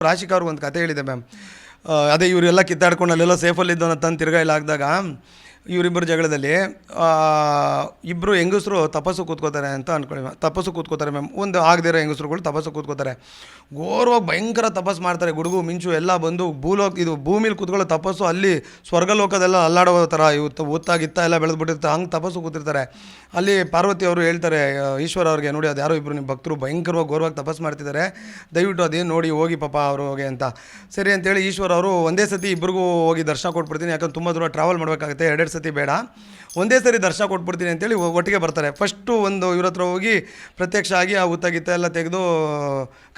ರಾಶಿಕಾ ಅವ್ರಿಗೆ ಒಂದು ಕತೆ ಹೇಳಿದೆ ಮ್ಯಾಮ್. ಅದೇ ಇವರೆಲ್ಲ ಕಿತ್ತಾಡ್ಕೊಂಡು ಅಲ್ಲೆಲ್ಲ ಸೇಫಲ್ಲಿದ್ದವನ್ನ ತಂದು ತಿರ್ಗಾ ಇಲ್ಲ ಹಾಕಿದಾಗ ಇವರಿಬ್ಬರು ಜಗಳದಲ್ಲಿ ಇಬ್ಬರು ಹೆಂಗಸರು ತಪಸ್ಸು ಕೂತ್ಕೋತಾರೆ ಅಂತ ಅಂದ್ಕೊಳ್ಳಿ ಮ್ಯಾಮ್. ತಪಸ್ಸು ಕೂತ್ಕೋತಾರೆ ಮ್ಯಾಮ್. ಒಂದು ಆಗದಿರೋ ಹೆಂಗಸ್ರುಗಳು ತಪಸ್ಸು ಕೂತ್ಕೋತಾರೆ. ಘೋರವಾಗಿ ಭಯಂಕರ ತಪಸ್ಸು ಮಾಡ್ತಾರೆ. ಗುಡುಗು ಮಿಂಚು ಎಲ್ಲ ಬಂದು ಇದು ಭೂಮಿಲಿ ಕೂತ್ಕೊಳ್ಳೋ ತಪಸ್ಸು ಅಲ್ಲಿ ಸ್ವರ್ಗಲೋಕದೆಲ್ಲ ಅಲ್ಲಾಡೋ ಥರ ಇವತ್ತು ಒತ್ತಾಗಿತ್ತ ಎಲ್ಲ ಬೆಳೆದ್ಬಿಟ್ಟಿರ್ತಾರೆ. ಹಂಗೆ ತಪಸ್ಸು ಕೂತಿರ್ತಾರೆ. ಅಲ್ಲಿ ಪಾರ್ವತಿ ಅವರು ಹೇಳ್ತಾರೆ ಈಶ್ವರ ಅವ್ರಿಗೆ, ನೋಡಿ ಅದು ಯಾರೋ ಇಬ್ಬರು ನಿಮ್ಮ ಭಕ್ತರು ಭಯಂಕರವಾಗಿ ಘೋರವಾಗಿ ತಪಸ್ಸು ಮಾಡ್ತಿದ್ದಾರೆ, ದಯವಿಟ್ಟು ಅದೇನು ನೋಡಿ ಹೋಗಿ ಪಾಪ ಅವರು ಹೋಗಿ ಅಂತ. ಸರಿ ಅಂತೇಳಿ ಈಶ್ವರ ಅವರು ಒಂದೇ ಸತಿ ಇಬ್ಬರಿಗೂ ಹೋಗಿ ದರ್ಶನ ಕೊಟ್ಬಿಡ್ತೀನಿ, ಯಾಕಂದ್ರೆ ತುಂಬ ದೂರ ಟ್ರಾವೆಲ್ ಮಾಡಬೇಕಾಗುತ್ತೆ, ಎರಡೆರಡು ಸತಿ ಬೇಡ, ಒಂದೇ ಸರಿ ದರ್ಶನ ಕೊಟ್ಬಿಡ್ತೀನಿ ಅಂತೇಳಿ ಒಟ್ಟಿಗೆ ಬರ್ತಾರೆ. ಫಸ್ಟು ಒಂದು ಇವ್ರ ಹತ್ರ ಹೋಗಿ ಪ್ರತ್ಯಕ್ಷ ಆಗಿ ಆ ಹುತ್ತಾಗಿತ್ತ ಎಲ್ಲ ತೆಗೆದು,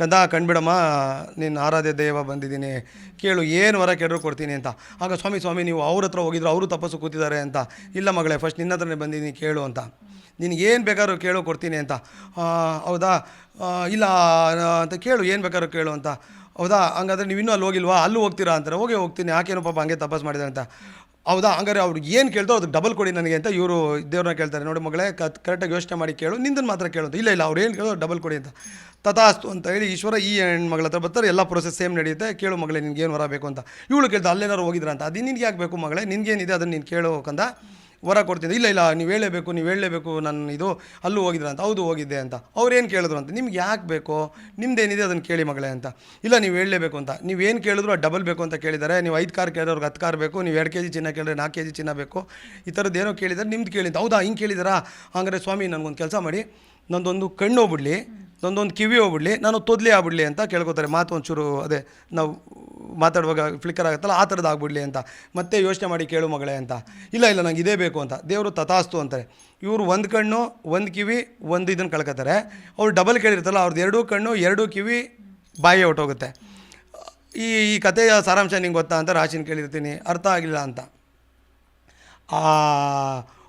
ಕಂದ ಕಣ್ಬಿಡಮ್ಮ, ನಿನ್ನ ಆರಾಧ್ಯ ದೇವ ಬಂದಿದ್ದೀನಿ, ಕೇಳು ಏನು ವರ ಕೇಳಿದ್ರು ಕೊಡ್ತೀನಿ ಅಂತ. ಆಗ ಸ್ವಾಮಿ ನೀವು ಅವ್ರ ಹತ್ರ ಹೋಗಿದ್ರು, ಅವರು ತಪಸ್ಸು ಕೂತಿದ್ದಾರೆ ಅಂತ. ಇಲ್ಲ ಮಗಳೇ, ಫಸ್ಟ್ ನಿನ್ನ ಹತ್ರನೇ ಬಂದಿದ್ದೀನಿ ಕೇಳು ಅಂತ, ನಿನಗೇನು ಬೇಕಾದ್ರೂ ಕೇಳು ಕೊಡ್ತೀನಿ ಅಂತ. ಹೌದಾ, ಇಲ್ಲ ಅಂತ ಕೇಳು, ಏನು ಬೇಕಾದ್ರೂ ಕೇಳು ಅಂತ. ಹೌದಾ, ಹಂಗಾದ್ರೆ ನೀವು ಇನ್ನೂ ಅಲ್ಲಿ ಹೋಗಿಲ್ವಾ, ಅಲ್ಲೂ ಹೋಗ್ತೀರಾ ಅಂತಾರೆ. ಹೋಗ್ತೀನಿ, ಯಾಕೇನು ಪಾಪ ಹಂಗೆ ತಪಸ್ಸು ಮಾಡಿದ್ದಾರೆ ಅಂತ. ಹೌದಾ, ಹಂಗಾರೆ ಅವ್ರಿಗೆ ಏನು ಕೇಳ್ತೋ ಅದಕ್ಕೆ ಡಬಲ್ ಕೊಡಿ ನನಗೆ ಅಂತ ಇವರು ದೇವ್ರನ್ನ ಕೇಳ್ತಾರೆ. ನೋಡಿ ಮಗಳೇ, ಕರೆಕ್ಟಾಗಿ ಯೋಚನೆ ಮಾಡಿ ಕೇಳು, ನಿಂದನ್ನು ಮಾತ್ರ ಕೇಳು ಅಂತ. ಇಲ್ಲ ಅವ್ರು ಏನು ಕೇಳೋ ಡಬಲ್ ಕೊಡಿ ಅಂತ. ತಥಾಸ್ತು ಅಂತ ಹೇಳಿ ಈಶ್ವರ ಈ ಹೆಣ್ಮಗಳ ಹತ್ರ ಬರ್ತಾರೆ. ಎಲ್ಲ ಪ್ರೊಸೆಸ್ ಸೇಮ್ ನಡೆಯುತ್ತೆ. ಕೇಳು ಮಗಳೇ, ನಿನ್ಗೇನು ವರ ಬೇಕು ಅಂತ. ಇವಳು ಕೇಳ್ತಾ, ಅಲ್ಲೇನಾರು ಹೋಗಿದ್ರ ಅಂತ. ಅದು ನಿನ್ಗೆ ಯಾಕೆ ಬೇಕು ಮಗಳೇ, ನಿನ್ಗೇನಿದೆ ಅದನ್ನು ನೀನು ಕೇಳು ಕಂದ, ವರ ಕೊಡ್ತೀನಿ. ಇಲ್ಲ ನೀವು ಹೇಳಲೇಬೇಕು, ನಾನು ಇದು ಅಲ್ಲೂ ಹೋಗಿದ್ರ ಅಂತ. ಹೌದು ಹೋಗಿದ್ದೆ ಅಂತ. ಅವ್ರೇನು ಕೇಳಿದ್ರು ಅಂತ. ನಿಮ್ಗೆ ಯಾಕೆ ಬೇಕು, ನಿಮ್ದೇನಿದೆ ಅದನ್ನು ಕೇಳಿ ಮಗಳೇ ಅಂತ. ಇಲ್ಲ ನೀವು ಹೇಳಲೇಬೇಕು ಅಂತ. ನೀವೇನು ಕೇಳಿದ್ರು ಅದು ಡಬಲ್ ಬೇಕು ಅಂತ ಕೇಳಿದ್ದಾರೆ. ನೀವು 5 ಕಾರ್ ಕೇಳಿದ್ರೆ ಅವ್ರಿಗೆ 10 ಕಾರ್ ಬೇಕು, ನೀವು 2 kg ಚಿನ್ನ ಕೇಳಿದ್ರೆ 4 kg ಚಿನ್ನ ಬೇಕು, ಈ ಥರದ್ದು ಏನೋ ಕೇಳಿದ್ದಾರೆ, ನಿಮ್ದು ಕೇಳಿದ್ದು. ಹೌದಾ, ಹಿಂಗೆ ಕೇಳಿದಾರಾ, ಹಂಗಾರೆ ಸ್ವಾಮಿ ನನಗೊಂದು ಕೆಲಸ ಮಾಡಿ, ನಂದೊಂದು ಕಣ್ಣು ಹೋಗ್ಬಿಡ್ಲಿ, ನಂದೊಂದು ಕಿವಿ ಹೋಗ್ಬಿಡ್ಲಿ, ನಾನು ತೊದಲಿ ಆಗ್ಬಿಡ್ಲಿ ಅಂತ ಕೇಳ್ಕೊತಾರೆ. ಮಾತು ಒಂಚೂರು ಅದೇ ನಾವು ಮಾತಾಡುವಾಗ ಫ್ಲಿಕ್ಕರ್ ಆಗುತ್ತಲ್ಲ, ಆ ಥರದ್ದು ಆಗ್ಬಿಡ್ಲಿ ಅಂತ. ಮತ್ತೆ ಯೋಚನೆ ಮಾಡಿ ಕೇಳು ಮಗಳೇ ಅಂತ. ಇಲ್ಲ ನಂಗೆ ಇದೇ ಬೇಕು ಅಂತ. ದೇವರು ತಥಾಸ್ತು ಅಂತಾರೆ. ಇವರು ಒಂದು ಕಣ್ಣು, ಒಂದು ಕಿವಿ, ಒಂದು ಇದನ್ನು ಕಳ್ಕೊತಾರೆ. ಅವ್ರು ಡಬಲ್ ಕೇಳಿರ್ತಾರಲ್ಲ, ಅವ್ರದ್ದು 2 ಕಣ್ಣು 2 ಕಿವಿ ಬಾಯಿ ಹೊಟ್ಟೋಗುತ್ತೆ. ಈ ಕಥೆಯ ಸಾರಾಂಶ ನಿಂಗೆ ಗೊತ್ತಾ ಅಂತ ರಾಶಿನ ಕೇಳಿರ್ತೀನಿ, ಅರ್ಥ ಆಗಲಿಲ್ಲ ಅಂತ.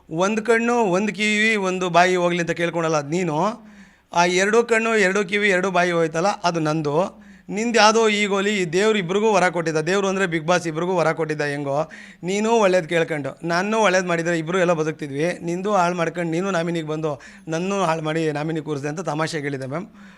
ಒಂದು ಕಣ್ಣು, ಒಂದು ಕಿವಿ, ಒಂದು ಬಾಯಿ ಹೋಗ್ಲಿ ಅಂತ ಕೇಳ್ಕೊಳಲ್ಲ ಅದು ನೀನು. ಆ 2 ಕಣ್ಣು 2 ಕಿವಿ 2 ಬಾಯಿ ಹೋಯ್ತಲ್ಲ, ಅದು ನಂದು. ನಿಂದು ಯಾವುದೋ ಈಗೋಲಿ, ಈ ದೇವ್ರು ಇಬ್ರಿಗೂ ವರ ಕೊಟ್ಟಿದ್ದ. ದೇವರು ಅಂದರೆ ಬಿಗ್ ಬಾಸ್, ಇಬ್ರಿಗೂ ವರ ಕೊಟ್ಟಿದ್ದ. ಹೆಂಗೋ ನೀನು ಒಳ್ಳೇದು ಕೇಳ್ಕೊಂಡು, ನಾನು ಒಳ್ಳೇದು ಮಾಡಿದರೆ ಇಬ್ಬರು ಎಲ್ಲ ಬದುಕ್ತಿದ್ವಿ. ನಿಂದು ಹಾಳು ಮಾಡ್ಕೊಂಡು ನೀನು ನಾಮಿನಿಗೆ ಬಂದು ನನ್ನೂ ಹಾಳು ಮಾಡಿ ನಾಮಿನಿ ಕೂರಿಸಿದೆ ಅಂತ ತಮಾಷೆಗೆ ಹೇಳಿದೆ ಮ್ಯಾಮ್.